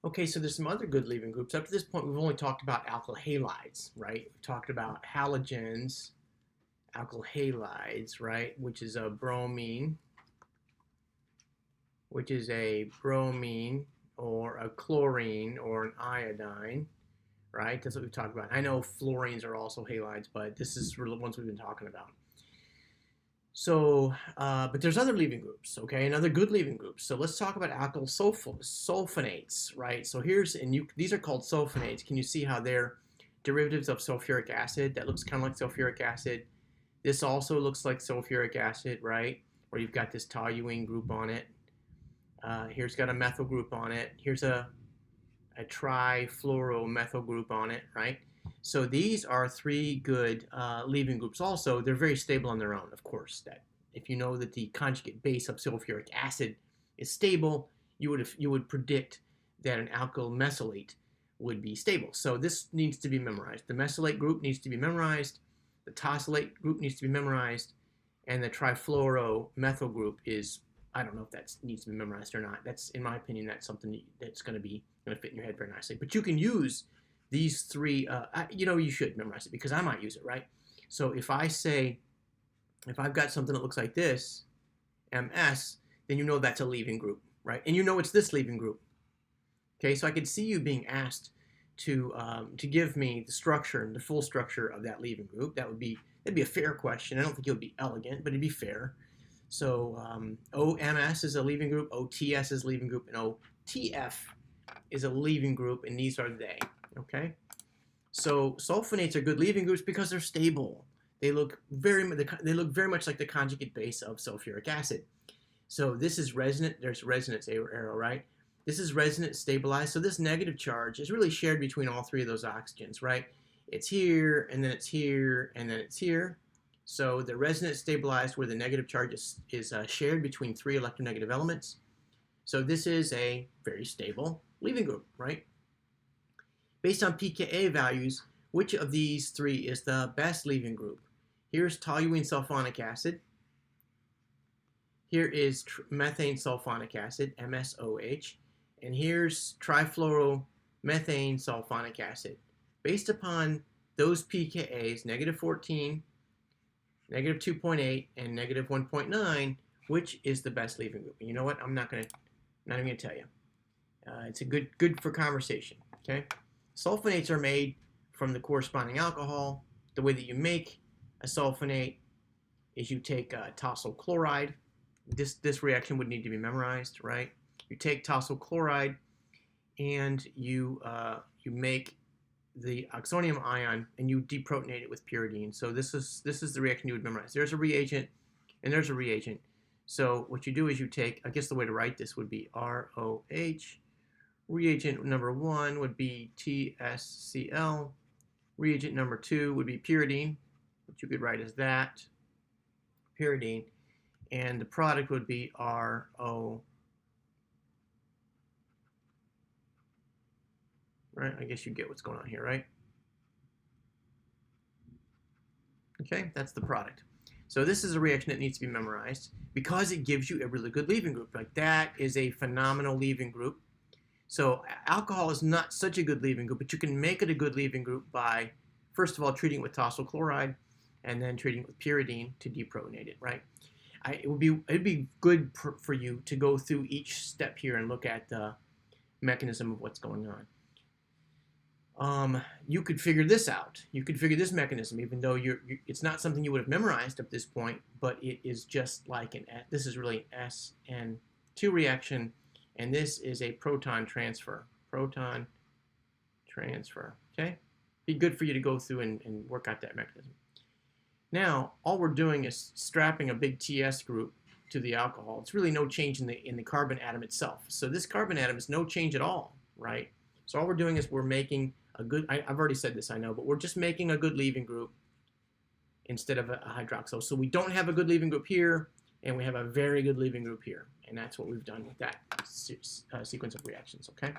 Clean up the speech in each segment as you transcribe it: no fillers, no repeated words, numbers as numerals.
Okay, so there's some other good leaving groups. Up to this point, we've only talked about alkyl halides, right? We've talked about halogens, alkyl halides, right? Which is a bromine, or a chlorine or an iodine, right? That's what we've talked about. I know fluorines are also halides, but this is the ones we've been talking about. So, but there's other leaving groups, okay, and other good leaving groups. So let's talk about alkyl sulfonates, right? So these are called sulfonates. Can you see how they're derivatives of sulfuric acid? That looks kind of like sulfuric acid. This also looks like sulfuric acid, right? Where you've got this toluene group on it. Here's got a methyl group on it. Here's a trifluoromethyl group on it, right? So these are three good leaving groups. Also, they're very stable on their own, of course. That if you know that the conjugate base of sulfuric acid is stable, you would predict that an alkyl mesylate would be stable. So this needs to be memorized. The mesylate group needs to be memorized. The tosylate group needs to be memorized, and the trifluoromethyl group is, I don't know if that needs to be memorized or not. That's, in my opinion, that's something that's going to fit in your head very nicely. But you can use these three, you should memorize it because I might use it, right? So if I've got something that looks like this, MS, then you know that's a leaving group, right? And you know it's this leaving group. Okay, so I could see you being asked to give me the structure, the full structure of that leaving group. That'd be a fair question. I don't think it would be elegant, but it'd be fair. So OMS is a leaving group, OTS is a leaving group, and OTF is a leaving group, and these are they. Okay, so sulfonates are good leaving groups because they're stable. They look very much like the conjugate base of sulfuric acid. So this is resonant. There's resonance arrow, right? This is resonance stabilized. So this negative charge is really shared between all three of those oxygens, right? It's here, and then it's here, and then it's here. So the resonance stabilized where the negative charge is shared between three electronegative elements. So this is a very stable leaving group, right? Based on pKa values, which of these three is the best leaving group? Here's toluene sulfonic acid. Here is methane sulfonic acid, MSOH. And here's trifluoromethane sulfonic acid. Based upon those pKa's, negative 14, negative 2.8, and negative 1.9, which is the best leaving group? And you know what? I'm not even going to tell you. It's a good for conversation, okay? Sulfonates are made from the corresponding alcohol. The way that you make a sulfonate is you take tosyl chloride. This reaction would need to be memorized, right? You take tosyl chloride and you make the oxonium ion and you deprotonate it with pyridine. So this is the reaction you would memorize. There's a reagent and there's a reagent. So what you do is you take, I guess the way to write this would be ROH. Reagent number 1 would be TSCl. Reagent number 2 would be pyridine, which you could write as that, pyridine. And the product would be RO. Right? I guess you get what's going on here, right? Okay, that's the product. So this is a reaction that needs to be memorized because it gives you a really good leaving group. Like that is a phenomenal leaving group. So alcohol is not such a good leaving group, but you can make it a good leaving group by, first of all, treating it with tosyl chloride and then treating it with pyridine to deprotonate it, right? It'd be good for you to go through each step here and look at the mechanism of what's going on. You could figure this out. You could figure this mechanism, even though it's not something you would have memorized up this point, but it is just like this is really an SN2 reaction, and this is a proton transfer. Proton transfer, okay? Be good for you to go through and work out that mechanism. Now, all we're doing is strapping a big TS group to the alcohol. It's really no change in the carbon atom itself. So this carbon atom is no change at all, right? So all we're doing is we're making a good, I've already said this, I know, but we're just making a good leaving group instead of a hydroxyl. So we don't have a good leaving group here, and we have a very good leaving group here. And that's what we've done with that sequence of reactions, okay?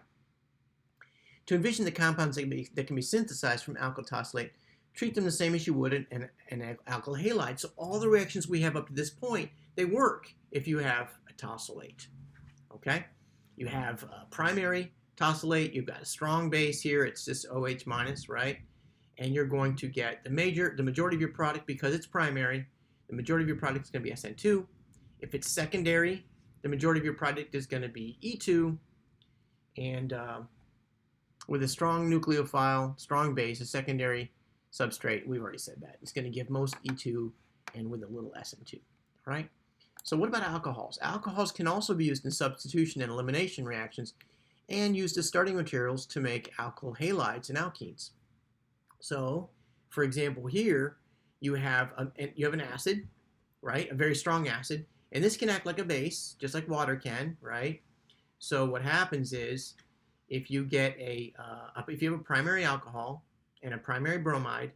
To envision the compounds that can be synthesized from alkyl tosylate, treat them the same as you would an alkyl halide. So all the reactions we have up to this point, they work if you have a tosylate, okay? You have primary tosylate, you've got a strong base here. It's just OH minus, right? And you're going to get the majority of your product, because it's primary, the majority of your product is going to be SN2. If it's secondary, the majority of your product is going to be E2. And with a strong nucleophile, strong base, a secondary substrate, we've already said that. It's going to give most E2 and with a little SN2, right? So what about alcohols? Alcohols can also be used in substitution and elimination reactions and used as starting materials to make alkyl halides and alkenes. So, for example, here you have an acid, right? A very strong acid, and this can act like a base, just like water can, right? So what happens is, if you get if you have a primary alcohol and a primary bromide,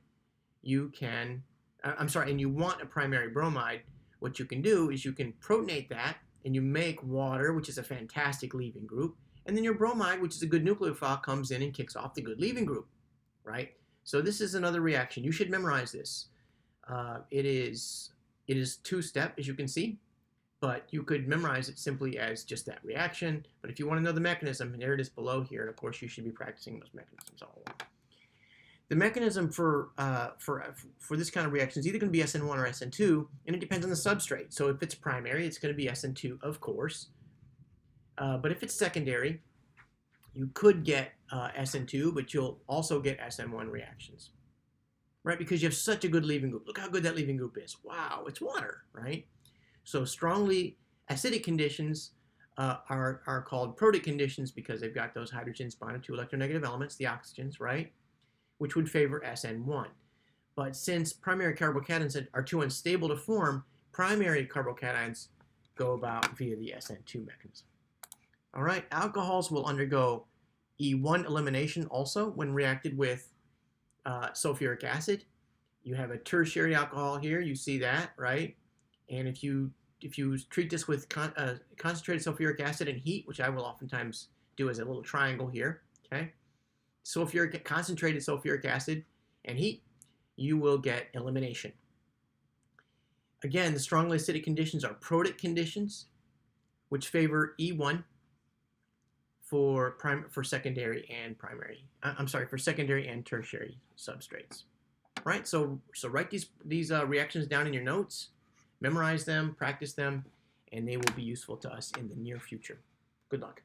you can, and you want a primary bromide, what you can do is you can protonate that, and you make water, which is a fantastic leaving group, and then your bromide, which is a good nucleophile, comes in and kicks off the good leaving group, right? So this is another reaction. You should memorize this. It is two-step, as you can see, but you could memorize it simply as just that reaction. But if you want to know the mechanism, there it is below here, and of course you should be practicing those mechanisms all along. The mechanism for this kind of reaction is either going to be SN1 or SN2, and it depends on the substrate. So if it's primary, it's going to be SN2, of course. But if it's secondary, you could get SN2, but you'll also get SN1 reactions, right? Because you have such a good leaving group. Look how good that leaving group is. Wow, it's water, right? So strongly acidic conditions are called protic conditions because they've got those hydrogens bonded to electronegative elements, the oxygens, right? Which would favor SN1. But since primary carbocations are too unstable to form, primary carbocations go about via the SN2 mechanism. All right, alcohols will undergo E1 elimination also when reacted with sulfuric acid. You have a tertiary alcohol here, you see that, right? And if you treat this with concentrated sulfuric acid and heat, which I will oftentimes do as a little triangle here, okay? Concentrated sulfuric acid and heat, you will get elimination. Again, the strongly acidic conditions are protic conditions, which favor E1 for secondary and primary. For secondary and tertiary substrates. All right, so write these reactions down in your notes, memorize them, practice them, and they will be useful to us in the near future. Good luck.